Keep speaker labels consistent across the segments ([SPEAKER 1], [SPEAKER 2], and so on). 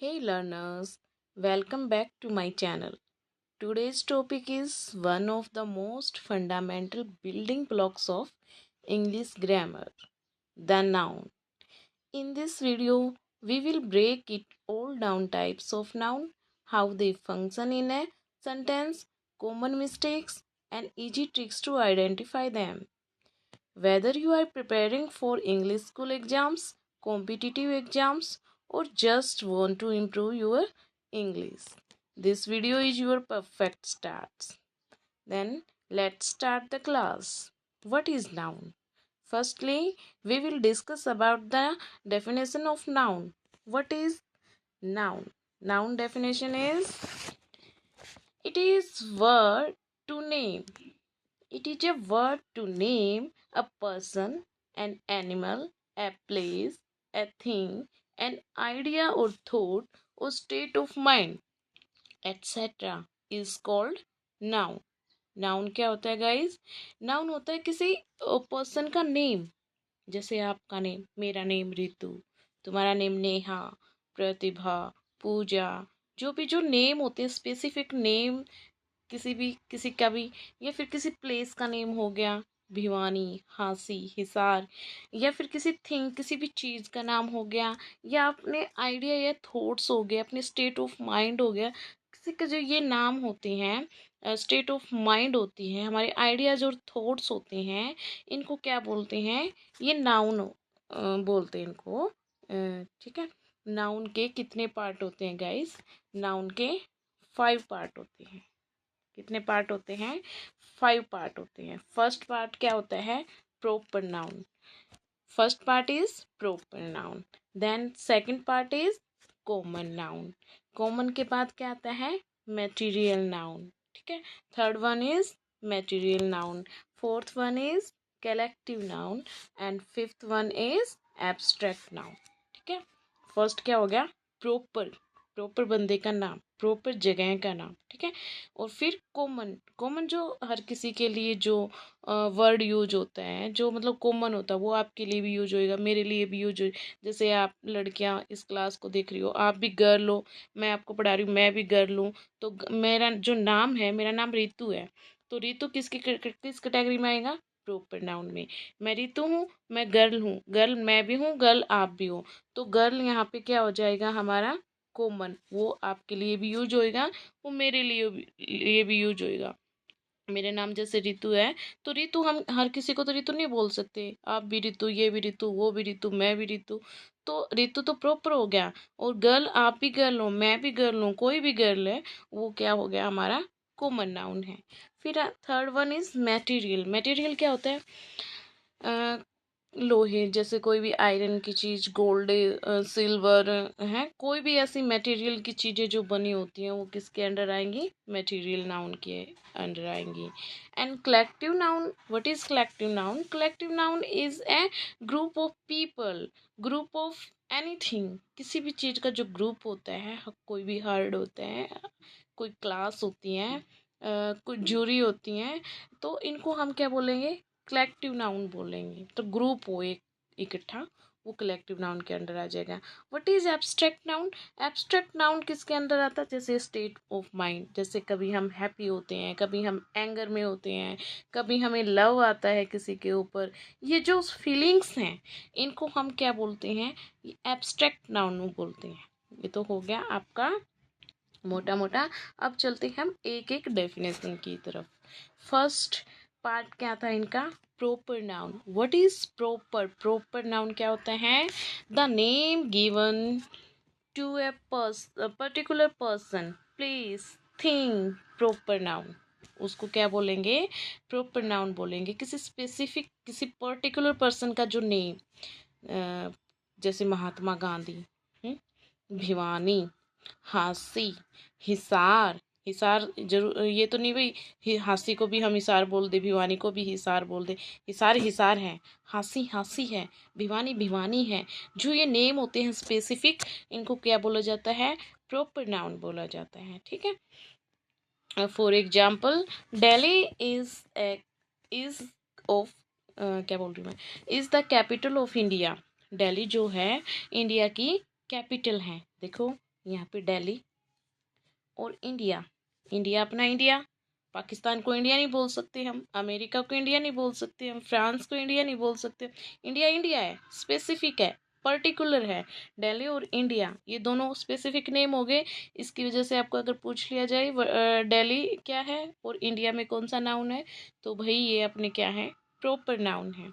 [SPEAKER 1] Hey learners, welcome back to my channel. Today's topic is one of the most fundamental building blocks of English grammar, the noun. In this video, we will break it all down types of noun, how they function in a sentence, common mistakes, and easy tricks to identify them. Whether you are preparing for English school exams, competitive exams, or just want to improve your English, this video is your perfect start. Then let's start the class. What is noun? Firstly, we will discuss about the definition of noun. What is noun? Noun definition is it is word to name. It is a word to name a person, an animal, a place, a thing, an idea or thought or state of mind, etc. is called noun. Noun क्या होता है guys? Noun होता है किसी person का name. जैसे आपका name, मेरा नेम रितु, तुम्हारा नेम नेहा, प्रतिभा, पूजा, जो नेम होते हैं स्पेसिफिक नेम किसी का भी, या फिर किसी प्लेस का नेम हो गया, भिवानी, हांसी, हिसार, या फिर किसी थिंग किसी भी चीज़ का नाम हो गया, या अपने आइडिया या थॉट्स हो गए, अपने स्टेट ऑफ माइंड हो गया। किसी के जो ये नाम होते हैं, स्टेट ऑफ माइंड होती है, हमारे आइडियाज और थॉट्स होते हैं, इनको क्या बोलते हैं? ये नाउन बोलते हैं इनको। ठीक है। नाउन के कितने पार्ट होते हैं गाइस? नाउन के 5 पार्ट होते हैं। कितने पार्ट होते हैं? 5 पार्ट होते हैं। फर्स्ट पार्ट क्या होता है? Proper noun. First part is proper noun. Then second part is common noun. Common के बाद क्या आता है? Material noun. ठीक है। Third one is material noun. Fourth one is collective noun and fifth one is abstract noun. ठीक है। First क्या हो गया? प्रॉपर। प्रॉपर बंदे का नाम, प्रॉपर जगह का नाम। ठीक है। और फिर कॉमन। कॉमन जो हर किसी के लिए जो वर्ड यूज होता है, जो मतलब कॉमन होता है, वो आपके लिए भी यूज होएगा, मेरे लिए भी यूज हो। जैसे आप लड़कियां इस क्लास को देख रही हो, आप भी गर्ल हो, मैं आपको पढ़ा रही हूँ, मैं भी गर्ल हूँ, तो मेरा जो नाम है, मेरा नाम रितु है, तो रितु किस कैटेगरी में आएगा? प्रॉपर नाउन में। मैं रितु हूँ, मैं गर्ल हूँ, गर्ल मैं भी हूँ, गर्ल आप भी हो, तो गर्ल यहाँ पे क्या हो जाएगा हमारा? कॉमन। वो आपके लिए भी यूज होएगा, वो मेरे लिए भी यूज होएगा। मेरे नाम जैसे रितु है, तो रितु हम हर किसी को तो रितु नहीं बोल सकते। आप भी रितु, ये भी रितु, वो भी रितु, मैं भी रितु, तो रितु तो प्रॉपर हो गया। और गर्ल, आप भी गर्ल हो, मैं भी गर्ल हूँ, कोई भी गर्ल है, वो क्या हो गया? हमारा कॉमन नाउन है। फिर third one is material. Material क्या होता है? लोहे, जैसे कोई भी आयरन की चीज़, गोल्ड, सिल्वर है, कोई भी ऐसी मटेरियल की चीज़ें जो बनी होती हैं, वो किसके अंडर आएंगी? मटेरियल नाउन के अंडर आएंगी। And collective noun. What is collective noun? Collective noun is a group of people, group of anything. किसी भी चीज़ का जो ग्रुप होता है, कोई भी हर्ड होता है, कोई क्लास होती है, कोई जूरी होती हैं, तो इनको हम क्या बोलेंगे? कलेक्टिव नाउन बोलेंगे। तो ग्रुप हो एक इकट्ठा, वो कलेक्टिव नाउन के अंडर आ जाएगा। What is abstract noun? Abstract noun किसके अंदर आता है? जैसे स्टेट ऑफ माइंड, जैसे कभी हम हैप्पी होते हैं, कभी हम एंगर में होते हैं, कभी हमें लव आता है किसी के ऊपर, ये जो फीलिंग्स हैं, इनको हम क्या बोलते हैं? एब्स्ट्रैक्ट नाउन बोलते हैं। ये तो हो गया आपका मोटा मोटा। अब चलते हैं हम एक एक डेफिनेशन की तरफ। फर्स्ट पार्ट क्या था इनका? Proper noun. What is proper? Proper noun क्या होता है? The name given to a particular person, place, thing. Proper noun, उसको क्या बोलेंगे? प्रॉपर नाउन बोलेंगे। किसी स्पेसिफिक, किसी पर्टिकुलर पर्सन का जो नेम, जैसे महात्मा गांधी, भिवानी, हांसी, हिसार। हिसार जरूर ये तो नहीं भाई, हांसी को भी हम हिसार बोल दे, भिवानी को भी हिसार बोल दे। हिसार हिसार है, हांसी हांसी है, भिवानी भिवानी है। जो ये नेम होते हैं स्पेसिफिक, इनको क्या बोला जाता है? प्रॉपर नाउन बोला जाता है। ठीक है। For example, Delhi is of क्या बोल रही हूँ मैं? Is the capital of India. Delhi जो है इंडिया की कैपिटल है। देखो, यहाँ पे दिल्ली। और इंडिया, इंडिया अपना इंडिया, पाकिस्तान को इंडिया नहीं बोल सकते हम, अमेरिका को इंडिया नहीं बोल सकते हम, फ्रांस को इंडिया नहीं बोल सकते। इंडिया इंडिया है, स्पेसिफिक है, पर्टिकुलर है। दिल्ली और इंडिया ये दोनों स्पेसिफिक नेम हो गए। इसकी वजह से आपको अगर पूछ लिया जाए दिल्ली क्या है और इंडिया में कौन सा नाउन है, तो भाई ये अपने क्या है, प्रॉपर नाउन है।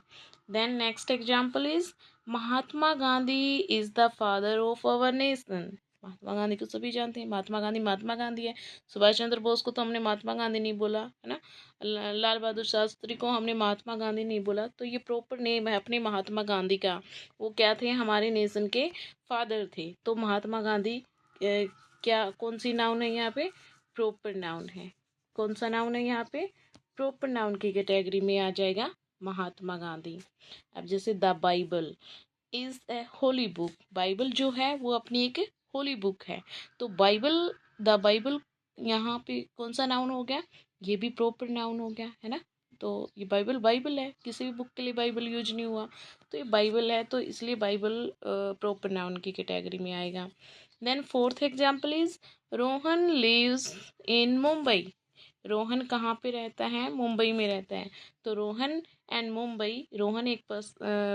[SPEAKER 1] Then next example is Mahatma Gandhi is the father of our nation. Mahatma Gandhi को सभी जानते हैं, महात्मा गांधी है। सुभाष चंद्र बोस को तो हमने महात्मा गांधी नहीं बोला है ना, लाल बहादुर शास्त्री को हमने महात्मा गांधी नहीं बोला। तो ये प्रॉपर नेम है अपने महात्मा गांधी का। वो क्या थे, हमारे नेशन के फादर थे। तो महात्मा गांधी क्या कौन सी नाउन है यहाँ पे, प्रॉपर नाउन है। कौन सा नाउन है यहाँ पे, प्रॉपर नाउन की कैटेगरी में आ जाएगा महात्मा गांधी। अब जैसे the Bible is a Holi book, Bible जो है वो अपनी एक होली बुक है। तो बाइबल, द बाइबल यहाँ पे कौन सा नाउन हो गया, ये भी प्रॉपर नाउन हो गया है ना। तो ये बाइबल बाइबल है, किसी भी बुक के लिए बाइबल यूज नहीं हुआ, तो ये बाइबल है, तो इसलिए बाइबल प्रॉपर नाउन की कैटेगरी में आएगा। Then fourth example is Rohan lives in Mumbai. Rohan कहाँ पे रहता है, मुंबई में रहता है। तो रोहन एंड मुंबई, रोहन एक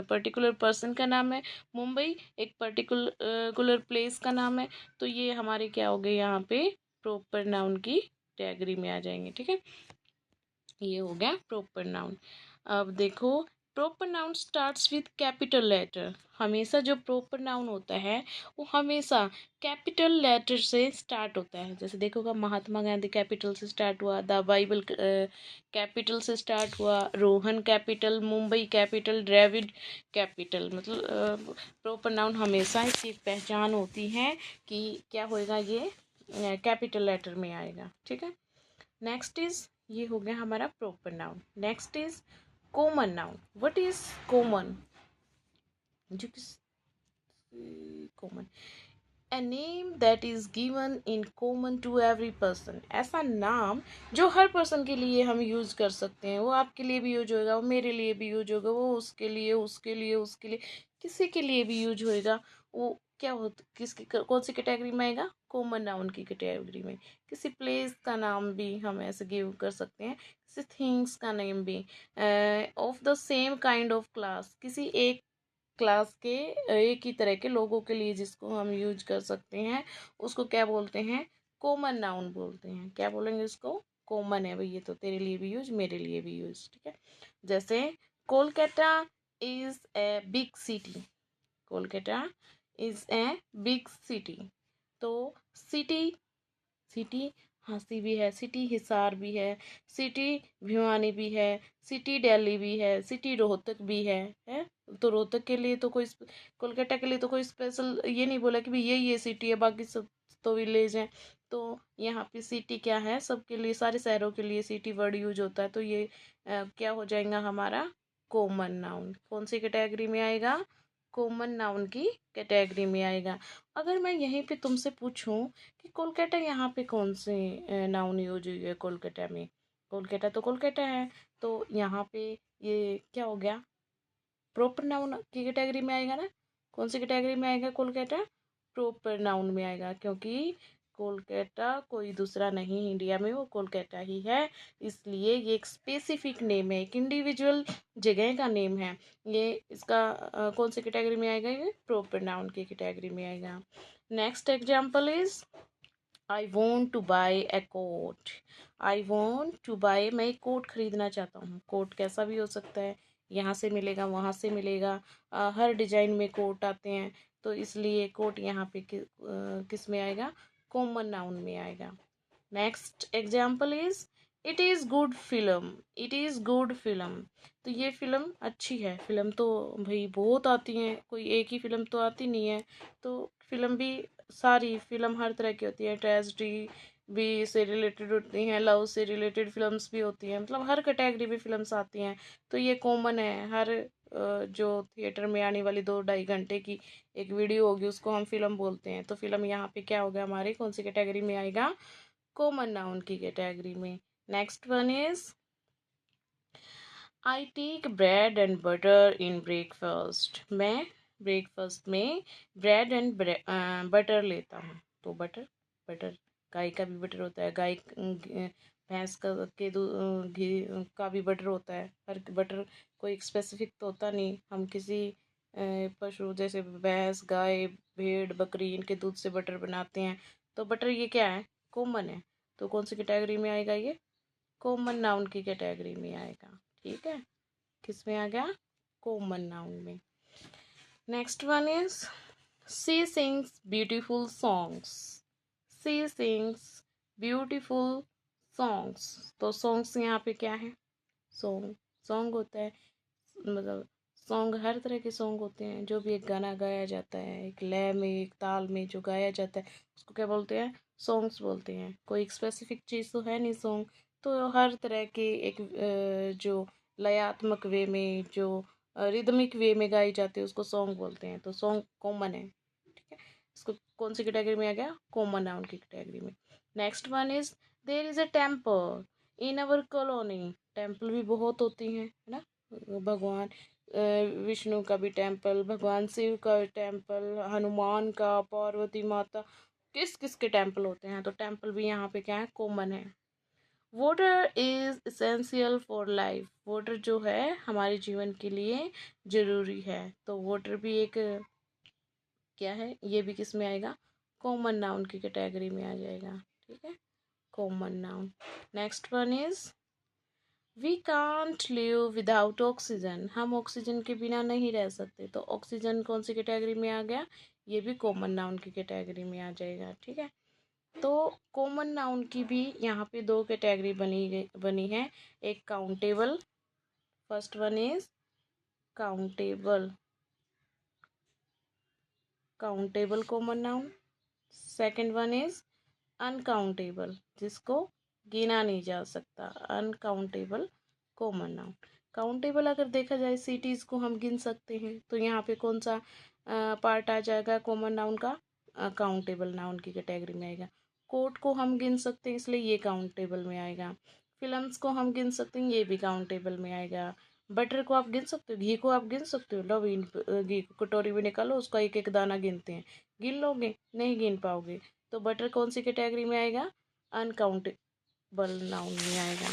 [SPEAKER 1] पर्टिकुलर पर्सन का नाम है, मुंबई एक पर्टिकुलर प्लेस का नाम है। तो ये हमारे क्या हो गए यहाँ पे, प्रॉपर नाउन की कैटेगरी में आ जाएंगे। ठीक है, ये हो गया प्रॉपर नाउन। अब देखो, proper noun starts with capital letter. हमेशा जो प्रॉपर नाउन होता है वो हमेशा कैपिटल लेटर से स्टार्ट होता है। जैसे देखोगा महात्मा गांधी कैपिटल से स्टार्ट हुआ, द बाइबल कैपिटल से स्टार्ट हुआ, Rohan capital, Mumbai capital, ड्रेविड capital. मतलब प्रॉपर नाउन हमेशा इसकी पहचान होती है कि क्या होएगा, ये कैपिटल लेटर में आएगा। ठीक है, नेक्स्ट इज, ये हो गया हमारा proper noun. Next is common noun. What is common, जो किस common, a name that is given in common to every person. ऐसा नाम जो हर पर्सन के लिए हम यूज कर सकते हैं। वो आपके लिए भी यूज होगा, वो मेरे लिए भी यूज होगा, वो उसके लिए, उसके लिए, उसके लिए, किसी के लिए भी यूज होएगा। वो क्या हो, किसकी कौन सी कैटेगरी में आएगा, कॉमन नाउन की कैटेगरी में। किसी प्लेस का नाम भी हम ऐसे गिव कर सकते हैं, किसी थिंग्स का नेम भी। Of the same kind of class, किसी एक क्लास के एक ही तरह के लोगों के लिए जिसको हम यूज कर सकते हैं, उसको क्या बोलते हैं, कॉमन नाउन बोलते हैं। क्या बोलेंगे उसको, कॉमन है भाई, ये तो तेरे लिए भी यूज, मेरे लिए भी यूज। ठीक है, जैसे Kolkata is a big city, Kolkata is a big city. तो सिटी, सिटी हंसी भी है, सिटी हिसार भी है, सिटी भिवानी भी है, सिटी दिल्ली भी है, सिटी रोहतक भी है। तो रोहतक के लिए तो कोई, कोलकाता के लिए तो कोई स्पेशल ये नहीं बोला कि भाई ये सिटी है, बाकी सब तो विलेज है। तो यहाँ पे सिटी क्या है, सबके लिए, सारे शहरों के लिए सिटी वर्ड यूज होता है। तो ये क्या हो जाएगा हमारा, कॉमन नाउन। कौन सी कैटेगरी में आएगा, कॉमन नाउन की कैटेगरी में आएगा। अगर मैं यहीं पे तुमसे पूछूं कि कोलकाता यहाँ पे कौन से नाउन यूज हुई है, कोलकाता में, कोलकाता तो कोलकाता है, तो यहाँ पे ये क्या हो गया, प्रॉपर नाउन की कैटेगरी में आएगा ना। कौन सी कैटेगरी में आएगा कोलकाता, प्रॉपर नाउन में आएगा, क्योंकि कोलकाता कोई दूसरा नहीं इंडिया में, वो कोलकाता ही है। इसलिए ये एक स्पेसिफिक नेम है, एक इंडिविजुअल जगह का नेम है। ये इसका कौन सी कैटेगरी में आएगा, ये प्रॉपर नाउन की कैटेगरी में आएगा। Next example is I want to buy a coat. I want to buy, मैं एक कोट खरीदना चाहता हूँ। कोट कैसा भी हो सकता है, यहाँ से मिलेगा, वहाँ से मिलेगा, हर डिजाइन में कोट आते हैं। तो इसलिए कोट यहाँ पे किस में आएगा, कॉमन नाउन में आएगा। Next example is it is good film, it is good film. तो ये फिल्म अच्छी है। फिल्म तो भाई बहुत आती हैं, कोई एक ही फिल्म तो आती नहीं है। तो फिल्म भी, सारी फिल्म हर तरह की होती है, ट्रेजिडी भी से रिलेटेड होती हैं, लव से रिलेटेड फिल्म्स भी होती हैं, मतलब हर कैटेगरी में फिल्म्स आती हैं। तो ये कॉमन है, हर जो थिएटर में आने वाली 2-2.5 घंटे की एक वीडियो होगी उसको हम फिल्म बोलते हैं। तो फिल्म यहाँ पे क्या होगा हमारी, कौन सी कैटेगरी में आएगा, कॉमन नाउन की कैटेगरी में। Next one is I take bread and butter in breakfast. मैं ब्रेकफास्ट में ब्रेड एंड बटर लेता हूँ। तो बटर, बटर गाय का भी बटर होता है, गाय भैंस का के घी का भी बटर होता है। हर बटर कोई स्पेसिफिक तो होता नहीं। हम किसी पशु जैसे भैंस, गाय, भेड़, बकरी इनके दूध से बटर बनाते हैं। तो बटर ये क्या है, कॉमन है। तो कौन सी कैटेगरी में आएगा ये, कॉमन नाउन की कैटेगरी में आएगा। ठीक है, किस में आ गया, कॉमन नाउन में। Next one is she sings beautiful songs. She sings beautiful songs. तो सॉन्ग्स यहाँ पे क्या है, सॉन्ग, सॉन्ग होता है मतलब सॉन्ग हर तरह के सॉन्ग होते हैं। जो भी एक गाना गाया जाता है एक लय में, एक ताल में जो गाया जाता है उसको क्या बोलते हैं, सॉन्ग्स बोलते हैं। कोई स्पेसिफिक चीज़ तो है नहीं सॉन्ग। तो हर तरह के एक जो लयात्मक वे में, जो रिदमिक वे में गाई जाती है उसको सॉन्ग बोलते हैं। तो सॉन्ग कॉमन है। ठीक है, इसको कौन सी कैटेगरी में आ गया, कॉमन नाउन की कैटेगरी में। Next one is there is a temple in our colony. Temple भी बहुत होती हैं, है ना। भगवान विष्णु का भी टेम्पल, भगवान शिव का टेम्पल, हनुमान का, पार्वती माता, किस किस के टेम्पल होते हैं। तो टेम्पल भी यहाँ पे क्या है, कॉमन है। Water is essential for life. Water जो है हमारे जीवन के लिए जरूरी है। तो वाटर भी एक क्या है, ये भी किस में आएगा, कॉमन नाउन की कैटेगरी में आ जाएगा। ठीक है, common noun. Next one is we can't live without oxygen. हम ऑक्सीजन के बिना नहीं रह सकते। तो ऑक्सीजन कौन सी कैटेगरी में आ गया, ये भी कॉमन नाउन की कैटेगरी में आ जाएगा। ठीक है, तो कॉमन नाउन की भी यहाँ पे दो कैटेगरी बनी है। एक countable, first one is countable, countable common noun. Second one is uncountable, जिसको गिना नहीं जा सकता, अनकाउंटेबल कॉमन नाउन। काउंटेबल अगर देखा जाए सिटीज़ को हम गिन सकते हैं। तो यहाँ पे कौन सा पार्ट आ जाएगा कॉमन नाउन का, काउंटेबल नाउन की कैटेगरी में आएगा। कोर्ट को हम गिन सकते हैं इसलिए ये काउंटेबल में आएगा। फिल्म्स को हम गिन सकते हैं, ये भी काउंटेबल में आएगा। बटर को आप गिन सकते हो, घी को आप गिन सकते हो। लो घी को कटोरी में निकालो, उसका एक एक दाना गिनते हैं, गिन लोगे, नहीं गिन पाओगे। तो बटर कौन सी कैटेगरी में आएगा, अनकाउंटेबल नाउन में आएगा।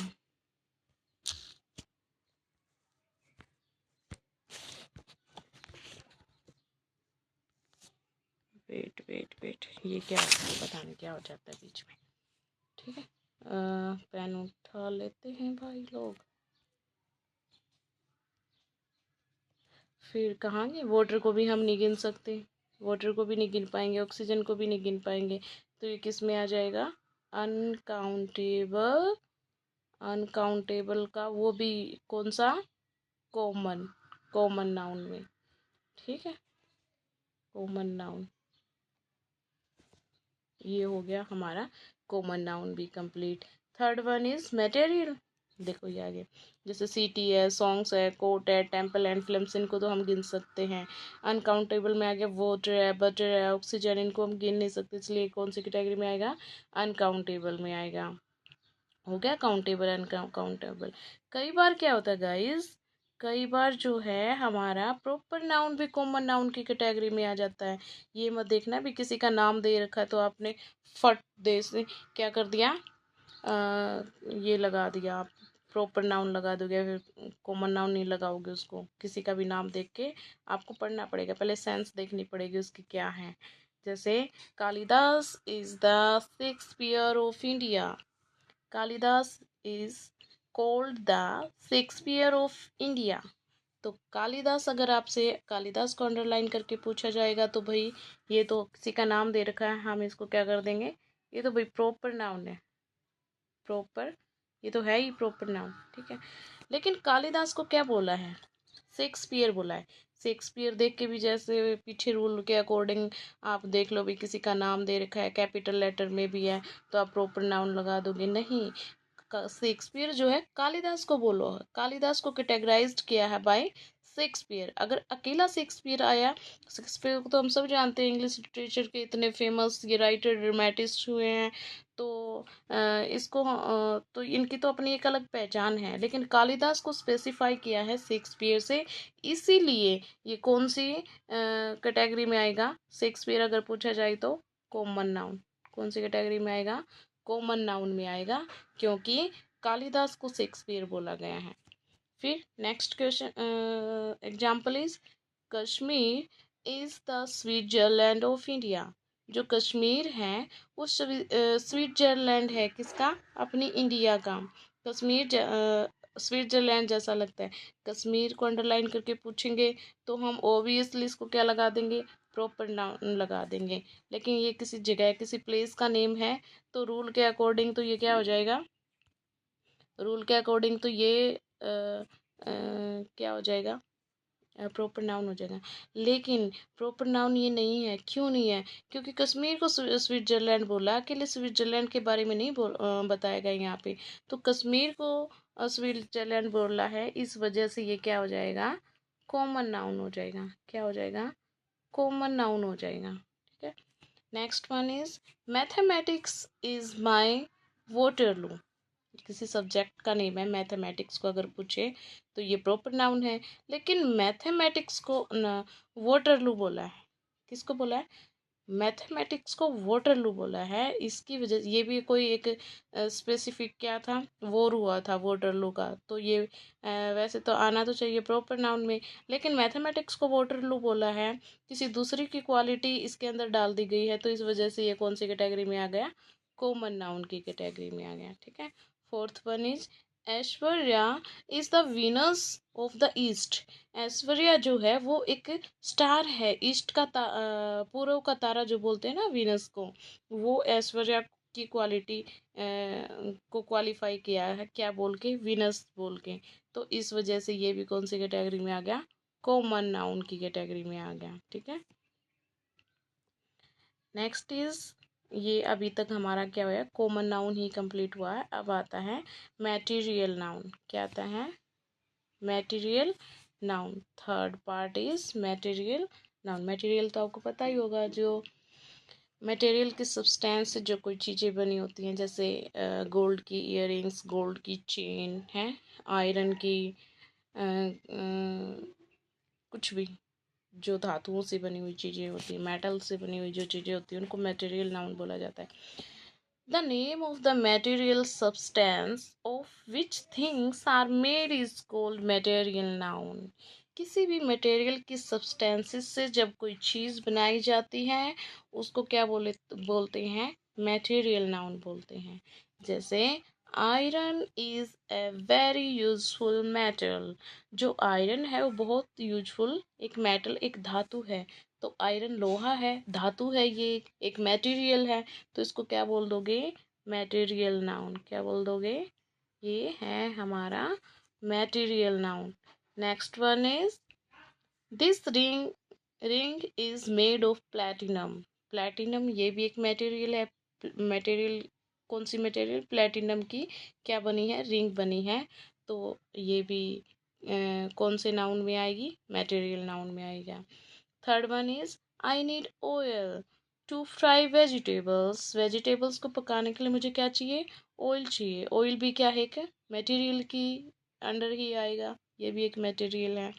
[SPEAKER 1] वेट वेट वेट, ये क्या होता है, पता नहीं क्या हो जाता है बीच में। ठीक है, पेन उठा लेते हैं भाई लोग। फिर कहाँ गए, वाटर को भी हम नहीं गिन सकते, वाटर को भी नहीं गिन पाएंगे, ऑक्सीजन को भी नहीं गिन पाएंगे। तो ये किस में आ जाएगा, अनकाउंटेबल। अनकाउंटेबल का वो भी कौन सा, कॉमन, कॉमन नाउन में। ठीक है, कॉमन नाउन, ये हो गया हमारा कॉमन नाउन भी complete. Third one is material. देखो ये आगे जैसे सिटी है, सॉन्ग्स है, कोट है, टेम्पल एंड फिल्म्स, इनको तो हम गिन सकते हैं। अनकाउंटेबल में आ गया वाटर है, बटर है, ऑक्सीजन, इनको हम गिन नहीं सकते, इसलिए कौन सी कैटेगरी में आएगा, अनकाउंटेबल में आएगा। हो गया काउंटेबल, अनकाउंटेबल। कई बार क्या होता है गाइस, कई बार जो है हमारा प्रॉपर नाउन भी कॉमन नाउन की कैटेगरी में आ जाता है। ये मत देखना भी किसी का नाम दे रखा है तो आपने फट दे से क्या कर दिया, ये लगा दिया, आप प्रॉपर नाउन लगा दोगे, फिर कॉमन नाउन नहीं लगाओगे उसको। किसी का भी नाम देख के आपको पढ़ना पड़ेगा, पहले सेंस देखनी पड़ेगी उसकी क्या है। जैसे Kalidas is the Shakespeare of India. Kalidas is called the Shakespeare of India. तो कालिदास, अगर आपसे कालिदास को अंडरलाइन करके पूछा जाएगा तो भाई ये तो किसी का नाम दे रखा है, हम इसको क्या कर देंगे, ये तो भाई प्रॉपर नाउन है, प्रॉपर, ये तो है ही प्रॉपर नाउन। ठीक है, लेकिन कालिदास को क्या बोला है, शेक्सपियर बोला है। शेक्सपियर देख के भी जैसे पीछे रूल के अकॉर्डिंग आप देख लो भी किसी का नाम दे रखा है, कैपिटल लेटर में भी है, तो आप प्रॉपर नाउन लगा दोगे, नहीं। शेक्सपियर जो है कालिदास को बोलो, कालिदास को कैटेगराइज्ड किया है बाय शेक्सपियर। अगर अकेला शेक्सपियर आया, शेक्सपियर को तो हम सब जानते हैं, इंग्लिश लिटरेचर के इतने फेमस ये राइटर ड्रामेटिस्ट हुए हैं। तो तो इनकी तो अपनी एक अलग पहचान है, लेकिन कालिदास को स्पेसिफाई किया है शेक्सपियर से, इसीलिए ये कौन सी कैटेगरी में आएगा, शेक्सपियर अगर पूछा जाए तो कॉमन नाउन। कौन सी कैटेगरी में आएगा? कॉमन नाउन में आएगा, क्योंकि कालिदास को शेक्सपियर बोला गया है। फिर next question example is Kashmir is the Switzerland of India. जो कश्मीर है वो स्विट्जरलैंड है किसका? अपनी इंडिया का। कश्मीर स्विट्जरलैंड जैसा लगता है। कश्मीर को अंडरलाइन करके पूछेंगे तो हम ऑब्वियसली इसको क्या लगा देंगे? प्रॉपर नाउन लगा देंगे। लेकिन ये किसी जगह किसी प्लेस का नेम है, तो रूल के अकॉर्डिंग तो ये क्या हो जाएगा? रूल के अकॉर्डिंग तो ये क्या हो जाएगा? प्रॉपर नाउन हो जाएगा। लेकिन प्रॉपर नाउन ये नहीं है। क्यों नहीं है? क्योंकि कश्मीर को स्विट्जरलैंड बोला, अकेले स्विट्जरलैंड के बारे में नहीं बताया गया यहाँ पे। तो कश्मीर को स्विट्जरलैंड बोला है, इस वजह से ये क्या हो जाएगा? कॉमन नाउन हो जाएगा। क्या हो जाएगा? कॉमन नाउन हो जाएगा। ठीक है। Next one is mathematics is my Waterloo. किसी सब्जेक्ट का नेम है, मैथमेटिक्स को अगर पूछे तो ये प्रॉपर नाउन है। लेकिन मैथमेटिक्स को वोटरलू बोला है। किसको बोला है? मैथमेटिक्स को वोटरलू बोला है। इसकी वजह ये भी कोई एक स्पेसिफिक क्या था? वॉर हुआ था वोटरलू का। तो ये वैसे तो आना तो चाहिए प्रॉपर नाउन में, लेकिन मैथमेटिक्स को वोटरलू बोला है, किसी दूसरी की क्वालिटी इसके अंदर डाल दी गई है, तो इस वजह से ये कौन सी कैटेगरी में आ गया? कॉमन नाउन की कैटेगरी में आ गया। ठीक है। Fourth one is Aishwarya is the Venus of the east. Aishwarya जो है वो एक स्टार है, ईस्ट का पूर्व का तारा जो बोलते हैं ना वीनस को, वो ऐश्वर्या की क्वालिटी को क्वालिफाई किया है क्या बोल के? वीनस बोल के। तो इस वजह से ये भी कौन सी कैटेगरी में आ गया? कॉमन नाउन की कैटेगरी में आ गया। ठीक है। नेक्स्ट इज ये अभी तक हमारा क्या हुआ? कॉमन नाउन ही कंप्लीट हुआ है। अब आता है मैटेरियल नाउन। क्या आता है? Material noun. Third part is material noun. Material तो आपको पता ही होगा, जो मटेरियल की सब्सटेंस से जो कोई चीज़ें बनी होती हैं, जैसे गोल्ड की इयररिंग्स, गोल्ड की चेन है, आयरन की कुछ भी जो धातुओं से बनी हुई चीज़ें होती हैं, मेटल से बनी हुई जो चीज़ें होती हैं, उनको मटेरियल नाउन बोला जाता है। The name of the material substance of which things are made is called material noun. किसी भी मटेरियल की सब्सटेंसेस से जब कोई चीज़ बनाई जाती है, उसको क्या बोलते हैं? मटेरियल नाउन बोलते हैं। जैसे iron is a very useful metal. जो आयरन है वो बहुत यूजफुल एक मेटल, एक धातु है। तो आयरन लोहा है, धातु है, ये एक मटेरियल है, तो इसको क्या बोल दोगे? Material noun. क्या बोल दोगे? ये है हमारा material noun. Next one is this ring is made of platinum. Platinum ये भी एक मटेरियल है। मटेरियल कौन सी मटेरियल? प्लैटिनम की क्या बनी है? रिंग बनी है। तो ये भी कौन से नाउन में आएगी? मटेरियल नाउन में आएगा। Third one is I need oil to fry vegetables. Vegetables को पकाने के लिए मुझे क्या चाहिए? ऑयल चाहिए। ऑयल भी क्या है? एक मटेरियल की अंडर ही आएगा, ये भी एक मटेरियल है।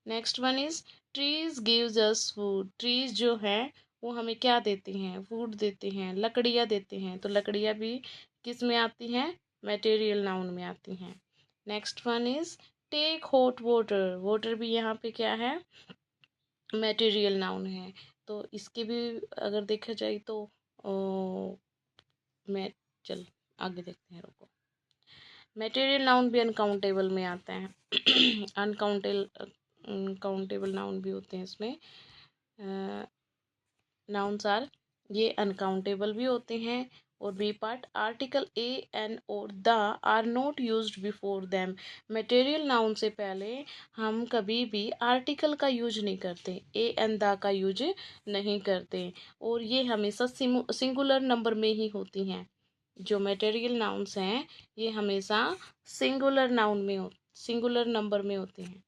[SPEAKER 1] Next one is trees gives us food. Trees जो है वो हमें क्या देते हैं? फूड देते हैं, लकड़ियाँ देते हैं। तो लकड़ियाँ भी किस में आती हैं? मटेरियल नाउन में आती हैं। Next one is take hot water. Water भी यहाँ पे क्या है? मटेरियल नाउन है। तो इसके भी अगर देखा जाए तो मैं चल आगे देखते हैं, रुको। मटेरियल नाउन भी अनकाउंटेबल में आता है। अनकाउंटेबल नाउन भी होते हैं इसमें। नाउन्स आर ये अनकाउंटेबल भी होते हैं। और B part article A an और the are not used before them. Material noun से पहले हम कभी भी आर्टिकल का यूज नहीं करते, ए एन द का यूज नहीं करते, और ये हमेशा सिंगुलर नंबर में ही होती हैं। जो मटेरियल नाउन्स हैं ये हमेशा सिंगुलर नंबर में होते हैं।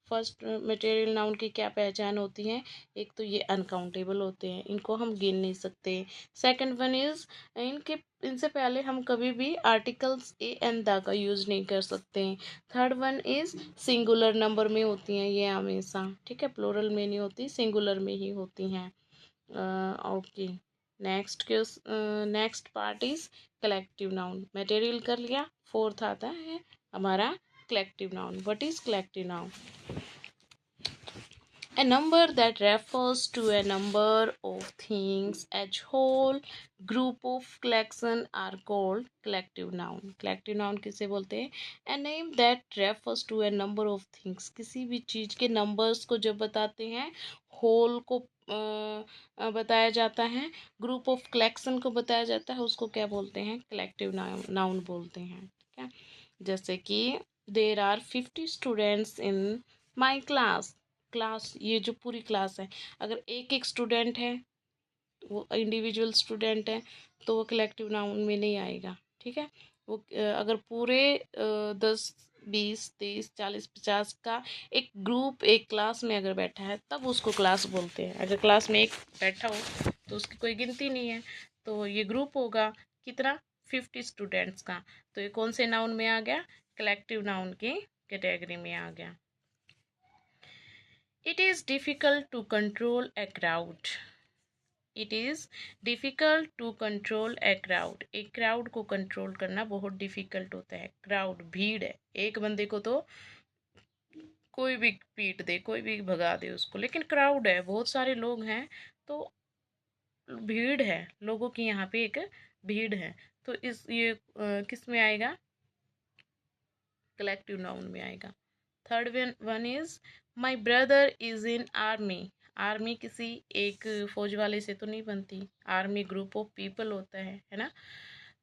[SPEAKER 1] फर्स्ट मटेरियल नाउन की क्या पहचान होती है? एक तो ये अनकाउंटेबल होते हैं, इनको हम गिन नहीं सकते। सेकंड वन इज इनसे पहले हम कभी भी आर्टिकल्स ए एन द का यूज नहीं कर सकते। Third one is singular number में होती हैं ये हमेशा। ठीक है, प्लूरल में नहीं होती, सिंगुलर में ही होती हैं। Okay. Next part is collective noun. Material कर लिया। फोर्थ आता है हमारा collective noun. What is collective noun? A number that refers to a number of things as whole group of collection are called collective noun. Collective noun किसे बोलते हैं? A name that refers to a number of things, किसी भी चीज के numbers को जब बताते हैं, whole को बताया जाता है, ग्रुप ऑफ कलेक्शन को बताया जाता है, उसको क्या बोलते हैं? कलेक्टिव नाउन बोलते हैं। ठीक है, जैसे कि there are 50 students in my class. Class, ये जो पूरी क्लास है, अगर एक एक स्टूडेंट है, वो इंडिविजुअल स्टूडेंट है, तो वो कलेक्टिव नाउन में नहीं आएगा। ठीक है, वो अगर पूरे 10, 20, 30, 40, 50 का एक ग्रुप एक क्लास में अगर बैठा है, तब उसको क्लास बोलते हैं। अगर क्लास में एक बैठा हो तो उसकी कोई गिनती नहीं है, तो ये ग्रुप होगा कितना? 50 स्टूडेंट्स का। तो ये कौन से नाउन में आ गया? कलेक्टिव नाउन की कैटेगरी में आ गया। It is difficult to control a crowd. It is difficult to control a crowd. एक क्राउड को कंट्रोल करना बहुत डिफिकल्ट होता है। क्राउड भीड़ है, एक बंदे को तो कोई भी पीट दे, कोई भी भगा दे उसको, लेकिन क्राउड है, बहुत सारे लोग हैं, तो भीड़ है, लोगों की यहाँ पे एक भीड़ है। तो इस ये किस में आएगा? कलेक्टिव नाउन में आएगा। Third one is my brother is in army. Army किसी एक फौज वाले से तो नहीं बनती, आर्मी ग्रुप ऑफ पीपल होता है ना।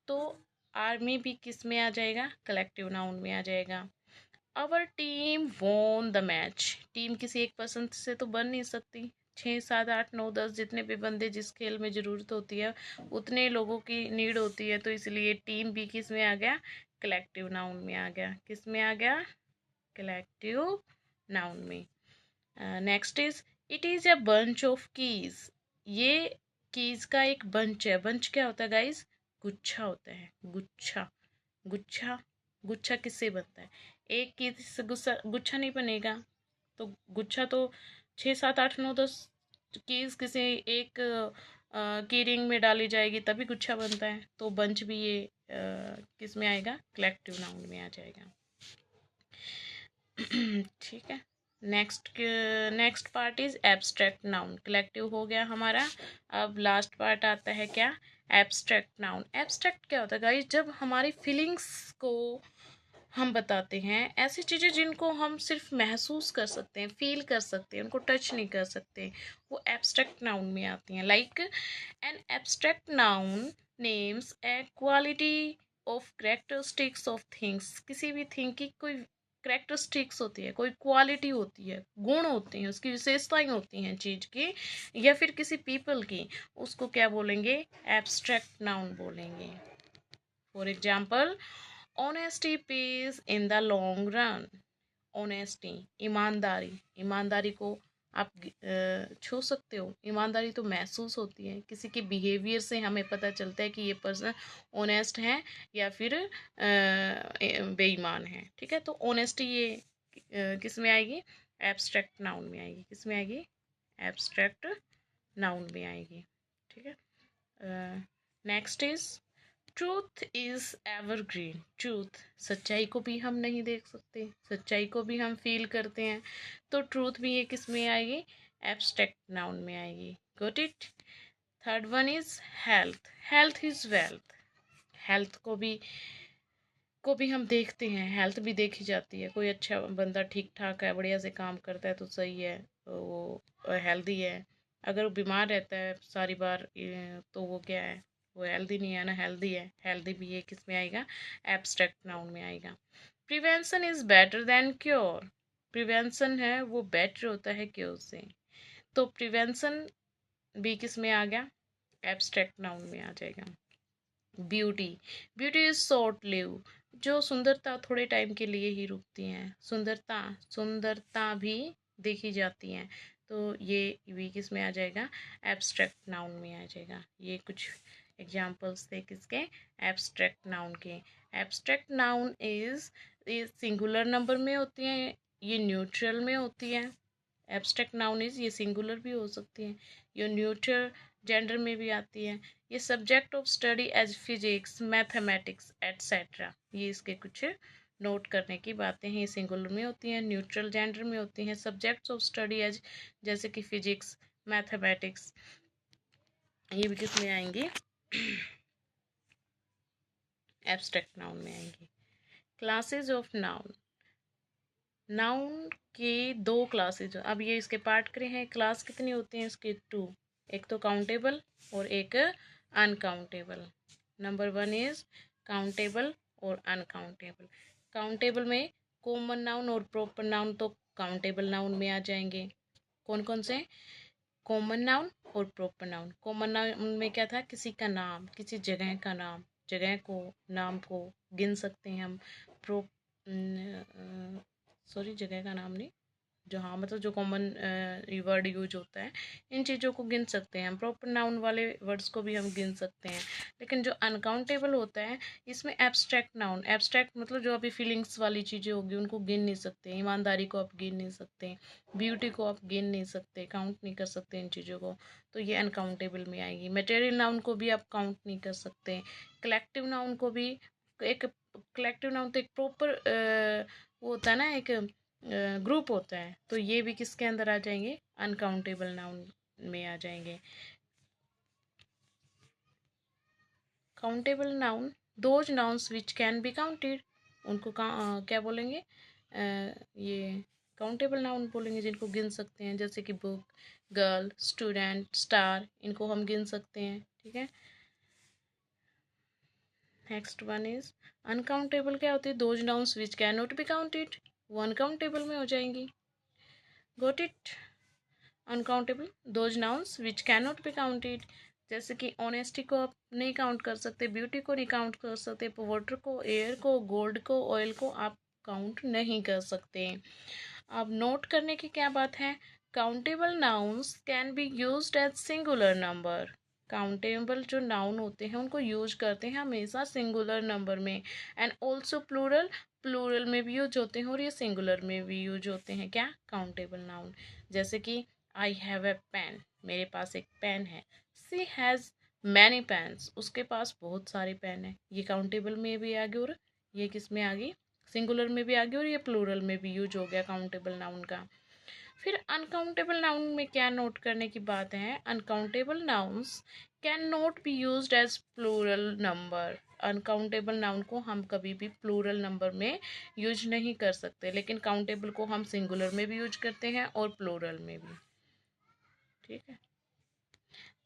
[SPEAKER 1] तो आर्मी भी किस में आ जाएगा? कलेक्टिव नाउन में आ जाएगा। Our team won the match. Team किसी एक पर्सन से तो बन नहीं सकती, 6, 7, 8, 9, 10 जितने भी बंदे जिस खेल में ज़रूरत होती है, उतने लोगों की नीड होती है, तो इसलिए टीम भी किस में आ गया? कलेक्टिव नाउन में आ गया। किस में आ गया? कलेक्टिव नाउन में। Next is it is a bunch of keys. ये कीज का एक बंच है। बंच क्या होता है गाइस? गुच्छा होता है, गुच्छा। गुच्छा, गुच्छा किससे बनता है? एक कीज से गुच्छा नहीं बनेगा, तो गुच्छा तो 6, 7, 8, 9, 10 कीज किसी एक की रिंग में डाली जाएगी तभी गुच्छा बनता है। तो बंच भी ये किस में आएगा? कलेक्टिव नाउन में आ जाएगा। ठीक है, next part is abstract noun. Collective हो गया हमारा। अब लास्ट पार्ट आता है क्या? Abstract noun. एब्स्ट्रैक्ट क्या होता है गाइस? जब हमारी फीलिंग्स को हम बताते हैं, ऐसी चीज़ें जिनको हम सिर्फ महसूस कर सकते हैं, फील कर सकते हैं, उनको टच नहीं कर सकते, वो एब्स्ट्रैक्ट नाउन में आती हैं। Like an abstract noun names A quality of characteristics of things. किसी भी थिंग की कोई कैरेक्टरिस्टिक्स होती है, कोई क्वालिटी होती है, गुण होते हैं, उसकी विशेषताएं होती हैं चीज़ की, या फिर किसी पीपल की, उसको क्या बोलेंगे? एब्स्ट्रैक्ट नाउन बोलेंगे। For example, honesty page in the long run. Honesty, ईमानदारी। ईमानदारी को आप छू सकते हो? ईमानदारी तो महसूस होती है, किसी के बिहेवियर से हमें पता चलता है कि ये पर्सन ऑनेस्ट है या फिर बेईमान है। ठीक है, तो ऑनेस्टी ये किस में आएगी? एब्स्ट्रैक्ट नाउन में आएगी। किस में आएगी? एब्स्ट्रैक्ट नाउन में आएगी। ठीक है, next is truth is evergreen. Truth, सच्चाई को भी हम नहीं देख सकते, सच्चाई को भी हम फील करते हैं, तो ट्रूथ भी ये किस में आएगी? एब्स्ट्रैक्ट नाउन में आएगी। Got it? Third one is health. Health is wealth. Health को भी हम देखते हैं, हेल्थ भी देखी जाती है। कोई अच्छा बंदा ठीक ठाक है, बढ़िया से काम करता है, तो सही है, तो वो हेल्दी है। अगर वो बीमार रहता है सारी बार, तो वो क्या है? वो हेल्दी नहीं है ना, हेल्दी है। हेल्दी भी ये किस में आएगा? एब्स्ट्रैक्ट नाउन में आएगा। Prevention is better than cure. Prevention है वो बेटर होता है क्योर से, तो प्रिवेंशन भी किस में आ गया? एब्स्ट्रैक्ट नाउन में आ जाएगा। Beauty, beauty is short live. जो सुंदरता थोड़े टाइम के लिए ही रुकती हैं, सुंदरता भी देखी जाती हैं, तो ये भी किस में आ जाएगा? एब्स्ट्रैक्ट नाउन में आ जाएगा। ये कुछ एग्जाम्पल्स थे किसके? एब्स्ट्रैक्ट नाउन के। एब्स्ट्रैक्ट नाउन इज ये सिंगुलर नंबर में होती हैं, ये न्यूट्रल में होती है। एब्स्ट्रैक्ट नाउन इज ये सिंगुलर भी हो सकती है, ये न्यूट्रल जेंडर में भी आती है। ये subject of study as physics, mathematics etcetera, ये इसके कुछ नोट करने की बातें हैं। ये सिंगुलर में होती हैं, न्यूट्रल जेंडर में होती हैं। सब्जेक्ट्स ऑफ स्टडी एज, जैसे कि फिजिक्स, मैथमेटिक्स, ये भी किस में आएंगी? एब्स्ट्रैक्ट नाउन में आएंगी। क्लासेस ऑफ नाउन, नाउन के दो क्लासेज, अब ये इसके पार्ट करे हैं। क्लास कितनी होती हैं इसके? 2, एक तो काउंटेबल और एक अनकाउंटेबल। नंबर 1 इज काउंटेबल और अनकाउंटेबल। काउंटेबल में कॉमन नाउन और प्रॉपर नाउन तो काउंटेबल नाउन में आ जाएंगे। कौन कौन से? कॉमन नाउन और प्रॉपर नाउन। कॉमन नाउन में क्या था? किसी का नाम, किसी जगह का नाम, जगह को, नाम को गिन सकते हैं हम। प्रो सॉरी, जगह का नाम नहीं, जो, हाँ मतलब जो कॉमन वर्ड यूज होता है, इन चीज़ों को गिन सकते हैं हम। प्रॉपर नाउन वाले वर्ड्स को भी हम गिन सकते हैं। लेकिन जो अनकाउंटेबल होता है, इसमें एब्स्ट्रैक्ट नाउन, एब्स्ट्रैक्ट मतलब जो अभी फीलिंग्स वाली चीज़ें होगी उनको गिन नहीं सकते। ईमानदारी को आप गिन नहीं सकते, ब्यूटी को आप गिन नहीं सकते, काउंट नहीं कर सकते इन चीज़ों को, तो ये अनकाउंटेबल में आएगी। मटेरियल नाउन को भी आप काउंट नहीं कर सकते। कलेक्टिव नाउन को भी, एक कलेक्टिव नाउन तो एक प्रॉपर वो होता है ना, एक ग्रुप होता है, तो ये भी किसके अंदर आ जाएंगे? अनकाउंटेबल नाउन में आ जाएंगे। Countable noun, those nouns which can be counted, उनको क्या बोलेंगे? ये काउंटेबल नाउन बोलेंगे, जिनको गिन सकते हैं, जैसे कि बुक, गर्ल, स्टूडेंट, स्टार, इनको हम गिन सकते हैं। ठीक है। Next one is uncountable. क्या होती है? Those nouns which can not be counted, वो अनकाउंटेबल में हो जाएंगी। Got it? Uncountable, those nouns which can not be counted, जैसे कि ऑनेस्टी को आप नहीं काउंट कर सकते, ब्यूटी को नहीं काउंट कर सकते, वाटर को, एयर को, गोल्ड को, ऑयल को आप काउंट नहीं कर सकते। अब नोट करने की क्या बात है? Countable nouns can be used as singular number. Countable जो नाउन होते हैं उनको यूज करते हैं हमेशा सिंगुलर नंबर में। एंड ऑल्सो प्लूरल, प्लूरल में भी यूज होते हैं, और ये सिंगुलर में भी यूज होते हैं। क्या? Countable noun. जैसे कि आई हैव ए पेन, मेरे पास एक पेन है। सी हैज़ मैनी पेन्स, उसके पास बहुत सारे पेन हैं। ये काउंटेबल में भी आ गई, और ये किस में आ गई? सिंगुलर में भी आ गई, और ये प्लूरल में भी यूज हो गया काउंटेबल नाउन का। फिर अनकाउंटेबल नाउन में क्या नोट करने की बात है? Uncountable nouns can not be used as plural number. Uncountable noun को हम कभी भी प्लूरल नंबर में यूज नहीं कर सकते, लेकिन काउंटेबल को हम सिंगुलर में भी यूज करते हैं और प्लूरल में भी। ठीक है।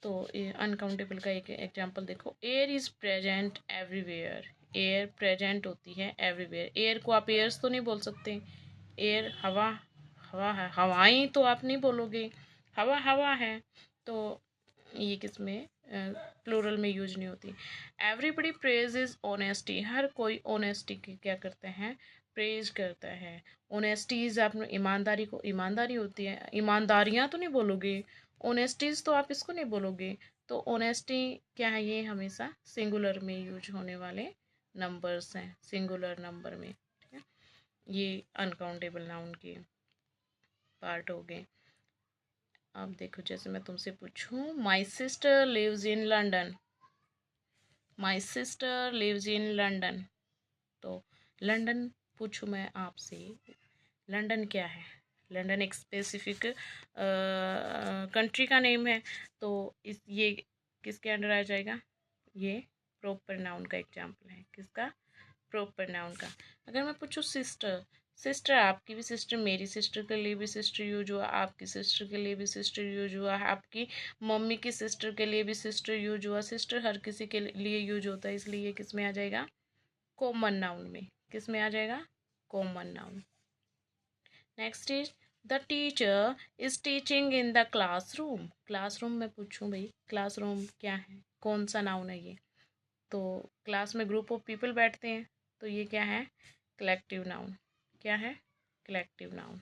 [SPEAKER 1] तो अनकाउंटेबल का एक एग्जांपल देखो, air is present everywhere. Air present होती है एवरीवेयर। एयर को आप एयर्स तो नहीं बोल सकते। एयर हवा, हवा है, हवाएं तो आप नहीं बोलोगे, हवा हवा है, तो ये किस में? प्लूरल में यूज नहीं होती। एवरीबडी प्रेज इज ऑनेस्टी, हर कोई ऑनेस्टी की क्या करते हैं? प्रेज करता है। ऑनेस्टीज, आप ईमानदारी को, ईमानदारी होती है, ईमानदारियां तो नहीं बोलोगे, ऑनेस्टीज तो आप इसको नहीं बोलोगे। तो ऑनेस्टी क्या है? ये हमेशा सिंगुलर में यूज होने वाले नंबर्स हैं, सिंगुलर नंबर में। ठीक है। ये अनकाउंटेबल नाउन के पार्ट हो गए। अब देखो, जैसे मैं तुमसे पूछूं, my sister lives in London, my sister lives in London, तो लंदन पूछूं मैं आपसे, लंदन क्या है? लंदन एक स्पेसिफिक कंट्री का नेम है, तो इस ये किसके अंडर आ जाएगा? ये प्रॉपर नाउन का एग्जाम्पल है। किसका? प्रॉपर नाउन का। अगर मैं पूछूं सिस्टर, सिस्टर आपकी भी सिस्टर, मेरी सिस्टर के लिए भी सिस्टर यूज हुआ, आपकी सिस्टर के लिए भी सिस्टर यूज हुआ, आपकी मम्मी की सिस्टर के लिए भी सिस्टर यूज हुआ। सिस्टर हर किसी के लिए यूज होता है, इसलिए ये किस में आ जाएगा? कॉमन नाउन में। किस में आ जाएगा? Common noun. Next is the teacher is teaching in the classroom. Classroom में पूछूं भाई, क्लासरूम क्या है? कौन सा नाउन है ये? तो क्लास में ग्रुप ऑफ पीपल बैठते हैं, तो ये क्या है? Collective noun. क्या है? Collective noun.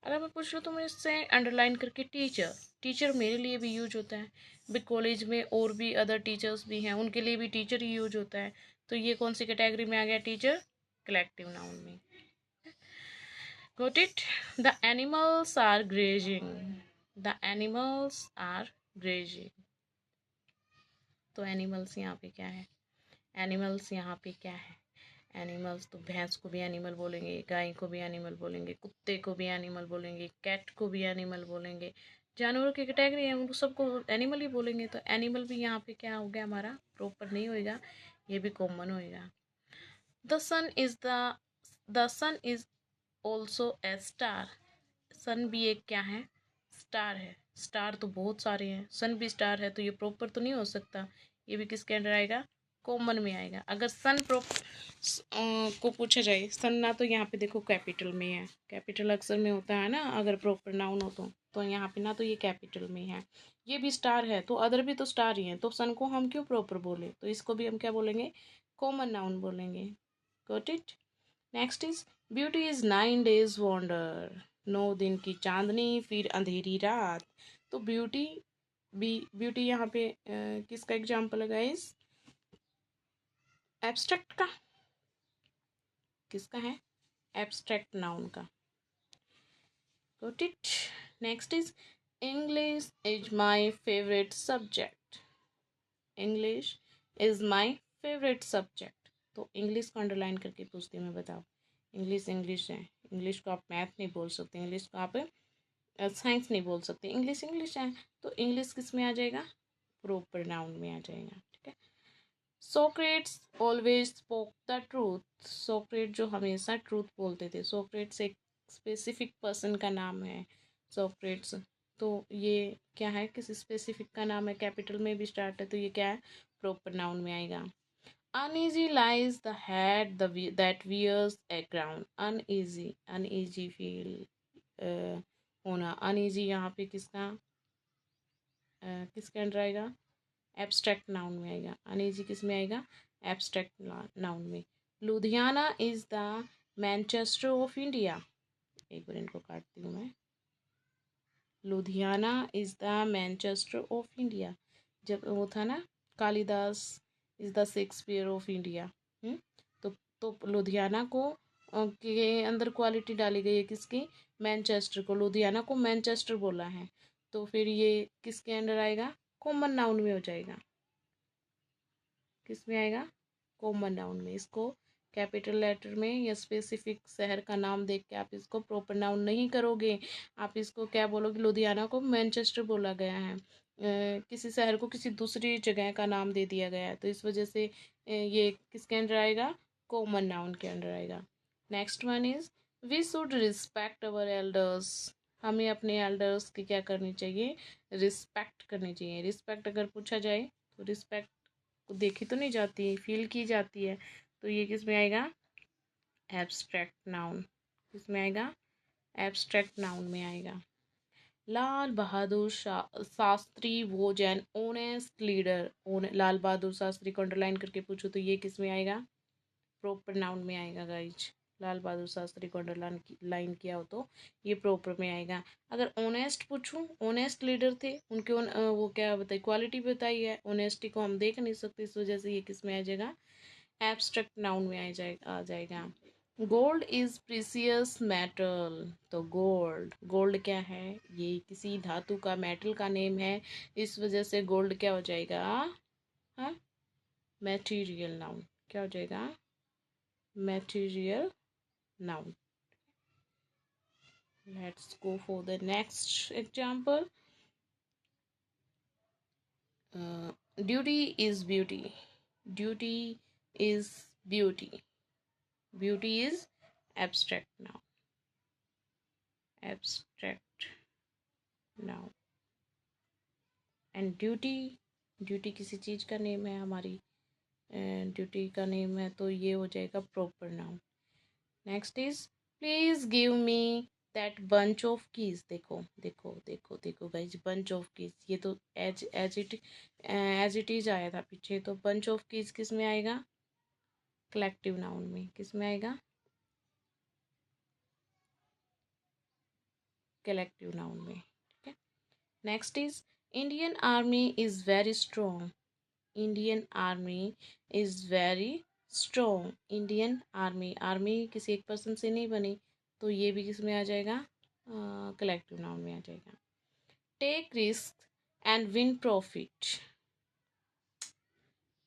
[SPEAKER 1] अगर मैं पूछ लूँ तो मैं इससे अंडरलाइन करके टीचर, टीचर मेरे लिए भी यूज होता है, भी कॉलेज में और भी अदर टीचर्स भी हैं, उनके लिए भी टीचर ही यूज होता है, तो ये कौन सी कैटेगरी में आ गया? टीचर, कलेक्टिव नाउन में। Got it? The animals are grazing, the animals are grazing, तो एनिमल्स यहाँ पे क्या है, एनिमल्स यहाँ पे क्या है, एनिमल्स तो भैंस को भी एनिमल बोलेंगे, गाय को भी एनिमल बोलेंगे, कुत्ते को भी एनिमल बोलेंगे, कैट को भी एनिमल बोलेंगे। जानवरों की कैटेगरी है, उनको सबको एनिमल ही बोलेंगे। तो एनिमल भी यहाँ पे क्या हो गया हमारा, प्रॉपर नहीं होएगा, ये भी कॉमन होएगा। The sun is the sun is also a star. Sun भी एक क्या है, स्टार है। स्टार तो बहुत सारे हैं, सन भी स्टार है, तो ये प्रॉपर तो नहीं हो सकता, ये भी किसके अंडर आएगा, कॉमन में आएगा। अगर सन को पूछा जाए, सन ना तो यहाँ पे देखो कैपिटल में है, कैपिटल अक्सर में होता है ना अगर प्रॉपर नाउन हो तो यहाँ पे ना तो ये कैपिटल में है, ये भी स्टार है, तो अदर भी तो स्टार ही है, तो सन को हम क्यों प्रॉपर बोले, तो इसको भी हम क्या बोलेंगे, कॉमन नाउन बोलेंगे। Got it. Next is beauty is 9 days wonder. 9 दिन की चांदनी फिर अंधेरी रात। तो ब्यूटी यहाँ पे किसका एग्जाम्पल है गाइस, एब्स्ट्रैक्ट का, किसका है, एब्स्ट्रैक्ट नाउन का। Got it. Next is English is my favourite subject. English is my favourite subject. तो इंग्लिश को अंडरलाइन करके पूछती हूँ मैं, बताओ। इंग्लिश इंग्लिश है, इंग्लिश को आप मैथ नहीं बोल सकते, इंग्लिश को आप साइंस नहीं बोल सकते, इंग्लिश इंग्लिश है, तो इंग्लिश किस में आ जाएगा, प्रॉपर नाउन में आ जाएगा। ठीक है। Socrates always spoke the truth. Socrates जो हमेशा ट्रूथ बोलते थे, सोक्रेट्स एक स्पेसिफिक पर्सन का नाम है, सोक्रेट्स। तो ये क्या है, किसी स्पेसिफिक का नाम है, कैपिटल में भी स्टार्ट है, तो ये क्या है, प्रॉपर नाउन में आएगा। Uneasy lies the head that wears a crown. Uneasy, uneasy feel होना, अनईजी यहाँ पे किसका किसके अंडर आएगा, एब्स्ट्रैक्ट नाउन में आएगा। अनईजी किस में आएगा, एब्स्ट्रैक्ट नाउन में। Ludhiana is the Manchester of India. एक बार इनको काटती हूँ मैं। Ludhiana is the Manchester of India, जब वो था ना, Kalidas is the Shakespeare of India. तो लुधियाना को के अंदर क्वालिटी डाली गई है किसकी, मैनचेस्टर को, लुधियाना को मैनचेस्टर बोला है, तो फिर ये किसके अंडर आएगा, कॉमन नाउन में हो जाएगा। किस में आएगा, कॉमन नाउन में। इसको कैपिटल लेटर में या स्पेसिफिक शहर का नाम देख के आप इसको प्रॉपर नाउन नहीं करोगे, आप इसको क्या बोलोगे, लुधियाना को मैनचेस्टर बोला गया है, किसी शहर को किसी दूसरी जगह का नाम दे दिया गया है, तो इस वजह से ये किसके अंडर आएगा, कॉमन नाउन के अंडर आएगा। Next one is we should respect our elders. हमें अपने एल्डर्स की क्या करनी चाहिए, रिस्पेक्ट करनी चाहिए। रिस्पेक्ट अगर पूछा जाए तो रिस्पेक्ट को देखी तो नहीं जाती, फील की जाती है, तो ये किस में आएगा, एब्स्ट्रैक्ट नाउन। किस में आएगा, एब्स्ट्रैक्ट नाउन में आएगा। Lal Bahadur Shastri was an honest leader. Lal Bahadur Shastri को अंडरलाइन करके पूछो तो ये किस में आएगा, प्रॉपर नाउन में आएगा गाइज। लाल बहादुर शास्त्री को अंडरलाइन किया हो तो ये प्रॉपर में आएगा। अगर ऑनेस्ट पूछूं, ऑनेस्ट लीडर थे, उनके वो क्या बताई, क्वालिटी बताई है, ऑनेस्टी को हम देख नहीं सकते, इस वजह से ये किस में आ जाएगा, एब्स्ट्रैक्ट नाउन में आ जाएगा। Gold is precious metal. तो गोल्ड, गोल्ड क्या है, ये किसी धातु का, मेटल का नेम है, इस वजह से गोल्ड क्या हो जाएगा, हाँ, मैटीरियल नाउन। क्या हो जाएगा, material noun. Let's go for the next example. Duty is beauty. Duty is beauty. Beauty is abstract noun. Abstract noun. And duty, duty किसी चीज़ का नेम है हमारी, ड्यूटी का नेम है, तो ये हो जाएगा proper noun. Next is please give me that bunch of keys. देखो देखो देखो देखो गाइज, बंच ऑफ कीज, ये तो एज इट इज आया था पीछे, तो बंच ऑफ कीज किस में आएगा, कलेक्टिव नाउन में। किस में आएगा, कलेक्टिव नाउन में। ठीक है। Next is Indian army is very strong. Indian army is very strong. Indian army, army किसी एक पर्सन से नहीं बनी, तो ये भी किस में आ जाएगा, कलेक्टिव नाउन में आ जाएगा। Take risk and win profit.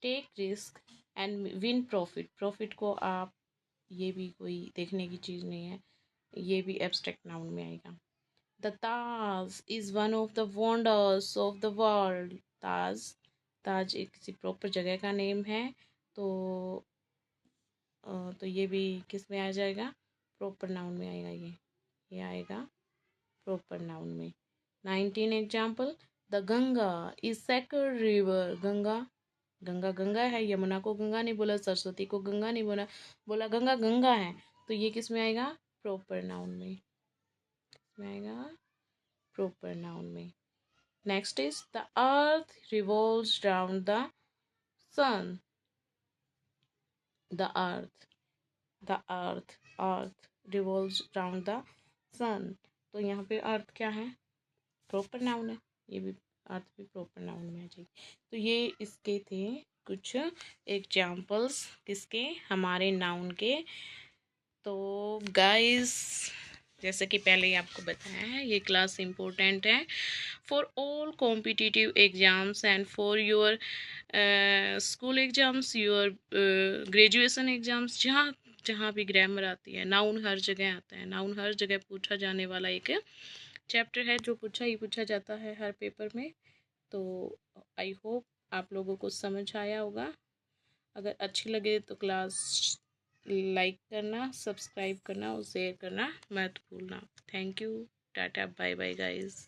[SPEAKER 1] Take risk and win profit. Profit को आप, ये भी कोई देखने की चीज़ नहीं है, ये भी एब्स्ट्रैक्ट नाउन में आएगा। The Taj is one of the wonders of the world. Taj, Taj एक किसी प्रॉपर जगह का नेम है, तो तो ये भी किस में आ जाएगा, प्रॉपर नाउन में आएगा। ये आएगा प्रॉपर नाउन में। 19 example. The Ganga is sacred river. Ganga, Ganga Ganga है, यमुना को गंगा नहीं बोला, सरस्वती को गंगा नहीं बोला, बोला गंगा गंगा है, तो ये किस में आएगा, प्रॉपर नाउन में। इसमें आएगा प्रॉपर नाउन में। Next is the earth revolves round the sun. The earth, the earth, earth revolves round the sun. तो यहाँ पे अर्थ क्या है, प्रॉपर नाउन है, ये भी अर्थ भी प्रॉपर नाउन में आ जाएगी। तो ये इसके थे कुछ एग्जाम्पल्स, किसके, हमारे नाउन के। तो गाइस, जैसे कि पहले ही आपको बताया है, ये क्लास इम्पोर्टेंट है for all competitive exams and for your school exams, your graduation exams, जहाँ जहाँ भी ग्रामर आती है, नाउन हर जगह आता है। नाउन हर जगह पूछा जाने वाला एक चैप्टर है, जो पूछा ही पूछा जाता है हर पेपर में। तो आई होप आप लोगों को समझ आया होगा। अगर अच्छी लगे तो क्लास लाइक करना, सब्सक्राइब करना और शेयर करना मत भूलना। Thank you, ta-ta, bye bye guys.